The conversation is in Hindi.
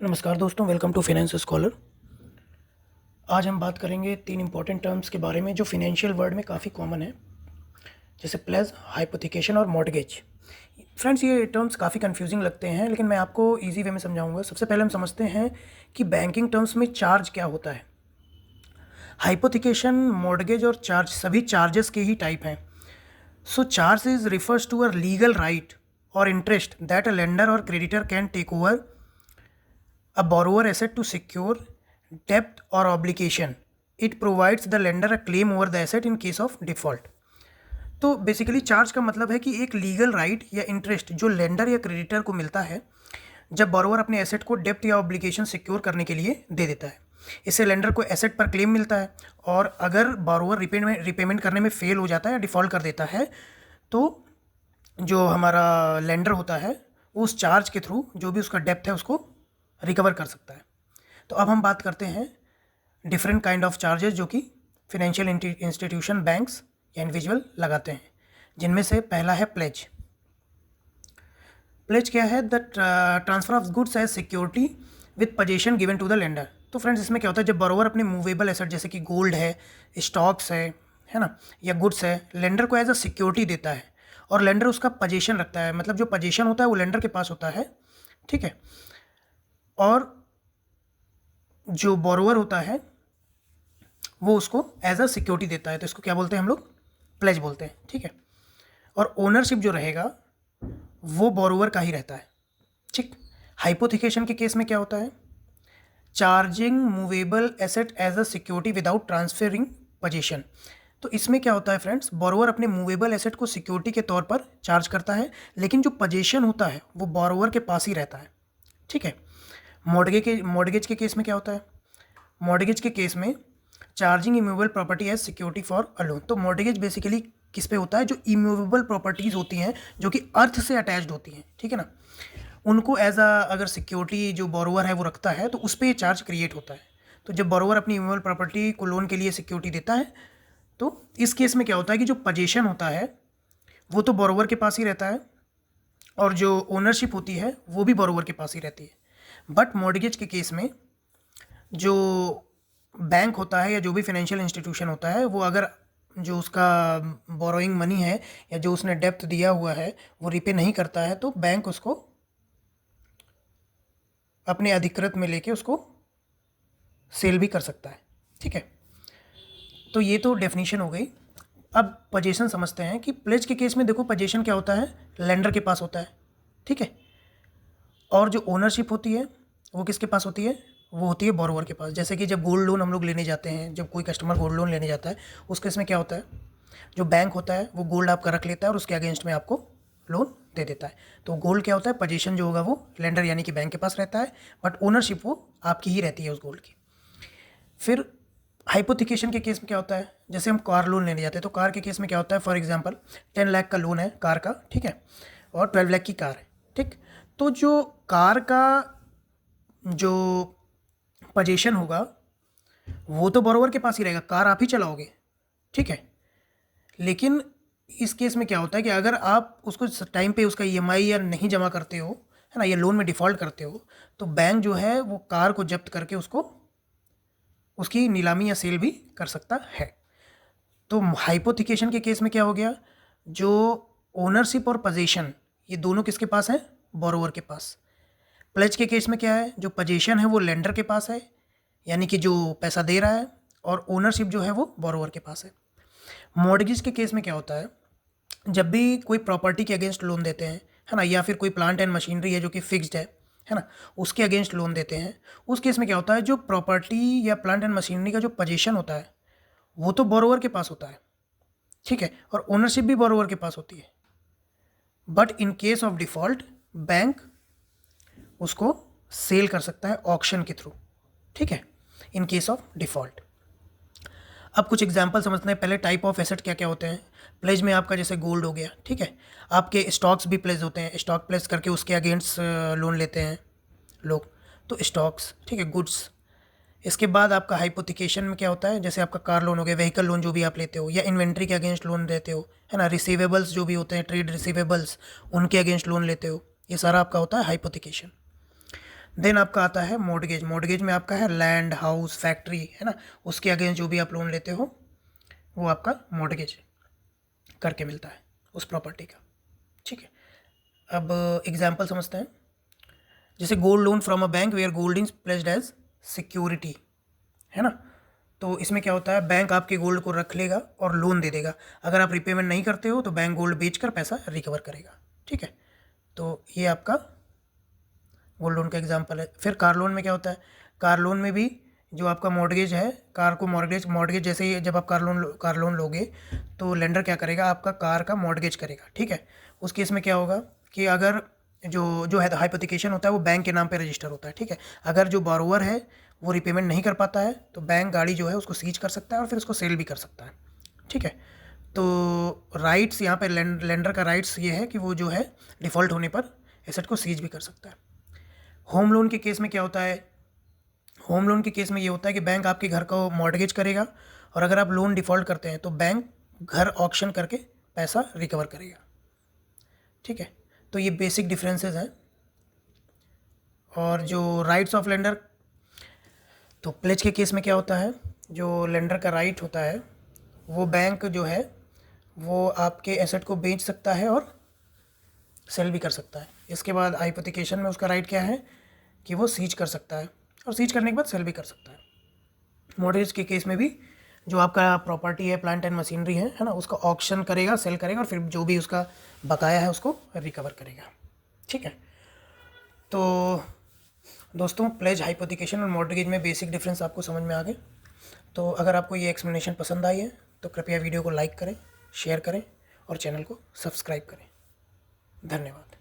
नमस्कार दोस्तों, वेलकम टू फाइनेंस स्कॉलर। आज हम बात करेंगे 3 इंपॉर्टेंट टर्म्स के बारे में जो फिनेंशियल वर्ल्ड में काफ़ी कॉमन है, जैसे प्लेज, हाइपोथिकेशन और मॉर्टगेज। फ्रेंड्स, ये टर्म्स काफ़ी कंफ्यूजिंग लगते हैं, लेकिन मैं आपको इजी वे में समझाऊंगा। सबसे पहले हम समझते हैं कि बैंकिंग टर्म्स में चार्ज क्या होता है। हाइपोथिकेशन, मॉर्टगेज और चार्ज सभी चार्जेस के ही टाइप हैं। So charge is refers to a legal right और इंटरेस्ट दैट अ लेंडर और creditor can take over a borrower asset to secure debt or obligation. It provides the lender a claim over the asset in case of default. तो बेसिकली चार्ज का मतलब है कि एक लीगल राइट या इंटरेस्ट जो लेंडर या क्रेडिटर को मिलता है जब बोरोवर अपने एसेट को डेप्ट या ऑब्लिगेशन सिक्योर करने के लिए दे देता है। इससे लेंडर को एसेट पर क्लेम मिलता है, और अगर बोरोवर रिपेमेंट करने में फेल हो जाता है या डिफ़ॉल्ट कर देता है तो जो हमारा लेंडर होता है उस चार्ज के थ्रू जो भी उसका डेप्थ है उसको रिकवर कर सकता है। तो अब हम बात करते हैं डिफरेंट काइंड ऑफ चार्जेस जो कि फिनेंशियल इंस्टीट्यूशन, बैंक्स या इंडिविजुअल लगाते हैं, जिनमें से पहला है प्लेज। प्लेज क्या है? The transfer of goods as security with position given to the lender. तो फ्रेंड्स, इसमें क्या होता है, जब बोरोवर अपने मूवेबल एसेट जैसे कि गोल्ड है, स्टॉक्स है ना, या गुड्स है, लेंडर को एज अ सिक्योरिटी देता है और लेंडर उसका पोजीशन रखता है। मतलब जो पोजीशन होता है वो लेंडर के पास होता है, ठीक है, और जो बोरोवर होता है वो उसको एज अ सिक्योरिटी देता है। तो इसको क्या बोलते हैं हम लोग? प्लेज बोलते हैं, ठीक है। और ओनरशिप जो रहेगा वो बोरोवर का ही रहता है, ठीक। हाइपोथिकेशन के केस में क्या होता है? Charging movable asset as a security without transferring position. तो इसमें क्या होता है फ्रेंड्स, बोरोवर अपने मूवेबल एसेट को सिक्योरिटी के तौर पर चार्ज करता है, लेकिन जो पोजीशन होता है वो बोरोवर के पास ही रहता है, ठीक है। मॉर्टगेज के केस में क्या होता है? मॉर्टगेज के केस में charging immovable property as security for a loan. तो मॉर्टगेज बेसिकली किस पे होता है? जो इमूवेबल प्रॉपर्टीज़ होती हैं जो कि अर्थ से अटैच्ड होती हैं, ठीक है ना, उनको एज अ अगर सिक्योरिटी जो बोरोवर है वो रखता है तो उस पर ये चार्ज क्रिएट होता है। तो जब बोरोवर अपनी इमूवेबल प्रॉपर्टी को लोन के लिए सिक्योरिटी देता है तो इस केस में क्या होता है कि जो पोजीशन होता है वो तो बोरोवर के पास ही रहता है और जो ओनरशिप होती है वो भी बोरोवर के पास ही रहती है। बट मॉर्टगेज के केस में जो बैंक होता है या जो भी फाइनेंशियल इंस्टीट्यूशन होता है वो अगर जो उसका बोरोइंग मनी है या जो उसने डेप्थ दिया हुआ है वो रिपे नहीं करता है तो बैंक उसको अपने अधिकृत में लेके उसको सेल भी कर सकता है, ठीक है। तो ये तो डेफिनेशन हो गई। अब पोजीशन समझते हैं कि प्लेज के केस में देखो पोजीशन क्या होता है, लेंडर के पास होता है, ठीक है, और जो ओनरशिप होती है वो किसके पास होती है? वो होती है बोरोवर के पास। जैसे कि जब गोल्ड लोन हम लोग लेने जाते हैं, जब कोई कस्टमर गोल्ड लोन लेने जाता है उस केस में क्या होता है, जो बैंक होता है वो गोल्ड आपका रख लेता है और उसके अगेंस्ट में आपको लोन दे देता है। तो गोल्ड क्या होता है? पोजीशन जो होगा वो लेंडर यानी कि बैंक के पास रहता है, बट ओनरशिप वो आपकी ही रहती है उस गोल्ड की। फिर हाइपोथिकेशन के केस में क्या होता है? जैसे हम कार लोन लेने जाते हैं तो कार के केस में क्या होता है, फॉर एग्जांपल 10 लाख का लोन है कार का, ठीक है, और 12 लाख की कार है, ठीक। तो जो कार का जो पोजीशन होगा वो तो बोरोवर के पास ही रहेगा, कार आप ही चलाओगे, ठीक है। लेकिन इस केस में क्या होता है कि अगर आप उसको टाइम पे उसका ईएमआई या नहीं जमा करते हो, है ना, या लोन में डिफ़ॉल्ट करते हो, तो बैंक जो है वो कार को जब्त करके उसको उसकी नीलामी या सेल भी कर सकता है। तो हाइपोथिकेशन के केस में क्या हो गया, जो ओनरशिप और पोजीशन ये दोनों किसके पास है? बोरोवर के पास। प्लेज के केस में क्या है, जो पोजीशन है वो लेंडर के पास है यानी कि जो पैसा दे रहा है, और ओनरशिप जो है वो बोरोवर के पास है। मॉर्टगेज के केस में क्या होता है, जब भी कोई प्रॉपर्टी के अगेंस्ट लोन देते हैं, है ना, या फिर कोई प्लांट एंड मशीनरी है जो कि फिक्स्ड है ना, उसके अगेंस्ट लोन देते हैं, उस केस में क्या होता है, जो प्रॉपर्टी या प्लांट एंड मशीनरी का जो पोजीशन होता है वो तो बोरोवर के पास होता है, ठीक है, और ओनरशिप भी बोरोवर के पास होती है। But in case of default bank उसको सेल कर सकता है ऑक्शन के थ्रू, ठीक है, इन केस ऑफ डिफ़ॉल्ट। अब कुछ एग्जांपल समझते हैं। पहले टाइप ऑफ एसेट क्या क्या होते हैं। प्लेज में आपका जैसे गोल्ड हो गया, ठीक है, आपके स्टॉक्स भी प्लेज होते हैं, स्टॉक प्लेज करके उसके अगेंस्ट लोन लेते हैं लोग, तो स्टॉक्स, ठीक है, गुड्स। इसके बाद आपका हाइपोथिकेशन में क्या होता है, जैसे आपका कार लोन हो गया, व्हीकल लोन जो भी आप लेते हो, या इन्वेंट्री के अगेंस्ट लोन देते हो, है ना, रिसीवेबल्स जो भी होते हैं, ट्रेड रिसीवेबल्स, उनके अगेंस्ट लोन लेते हो, ये सारा आपका होता है हाइपोथिकेशन। देन आपका आता है मॉर्गेज। मॉर्गेज में आपका है लैंड, हाउस, फैक्ट्री, है ना, उसके अगेंस्ट जो भी आप लोन लेते हो वो आपका मॉर्गेज करके मिलता है उस प्रॉपर्टी का। ठीक है, अब एग्जाम्पल समझते हैं। जैसे gold loan from a bank where gold is placed as security, है ना। तो इसमें क्या होता है, बैंक आपके गोल्ड को रख लेगा और लोन दे देगा। अगर आप रिपेमेंट नहीं करते हो तो बैंक गोल्ड बेचकर पैसा रिकवर करेगा। ठीक है, तो ये आपका गोल्ड लोन का एग्जांपल है। फिर कार लोन में क्या होता है, कार लोन में भी जो आपका मॉर्गेज है, कार को मॉर्गेज जैसे ही जब आप कार लोन लोगे तो लेंडर क्या करेगा, आपका कार का मॉर्गेज करेगा। ठीक है, उस केस में क्या होगा कि अगर जो जो है हाइपोथिकेशन होता है वो बैंक के नाम पे रजिस्टर होता है। ठीक है, अगर जो बोरोवर है वो रिपेमेंट नहीं कर पाता है तो बैंक गाड़ी जो है उसको सीज कर सकता है और फिर उसको सेल भी कर सकता है। ठीक है, तो राइट्स यहाँ पे लेंडर का राइट्स ये है कि वो जो है डिफ़ॉल्ट होने पर एसेट को सीज भी कर सकता है। होम लोन के केस में क्या होता है, होम लोन के केस में ये होता है कि बैंक आपके घर को मॉर्गेज करेगा और अगर आप लोन डिफ़ॉल्ट करते हैं तो बैंक घर ऑक्शन करके पैसा रिकवर करेगा। ठीक है, तो ये बेसिक डिफरेंसेस हैं। और जो राइट्स ऑफ लेंडर, तो प्लेज के केस में क्या होता है, जो लेंडर का राइट होता है वो बैंक जो है वो आपके एसेट को बेच सकता है और सेल भी कर सकता है। इसके बाद हाइपोथिकेशन में उसका राइट क्या है कि वो सीज कर सकता है और सीज करने के बाद सेल भी कर सकता है। मॉर्गेज के केस में भी जो आपका प्रॉपर्टी है, प्लांट एंड मशीनरी है ना, उसका ऑक्शन करेगा, सेल करेगा और फिर जो भी उसका बकाया है उसको रिकवर करेगा। ठीक है, तो दोस्तों प्लेज, हाइपोथिकेशन और मॉर्गेज में बेसिक डिफरेंस आपको समझ में आ गए। तो अगर आपको ये एक्सप्लेनेशन पसंद आई है तो कृपया वीडियो को लाइक करें, शेयर करें और चैनल को सब्सक्राइब करें। धन्यवाद।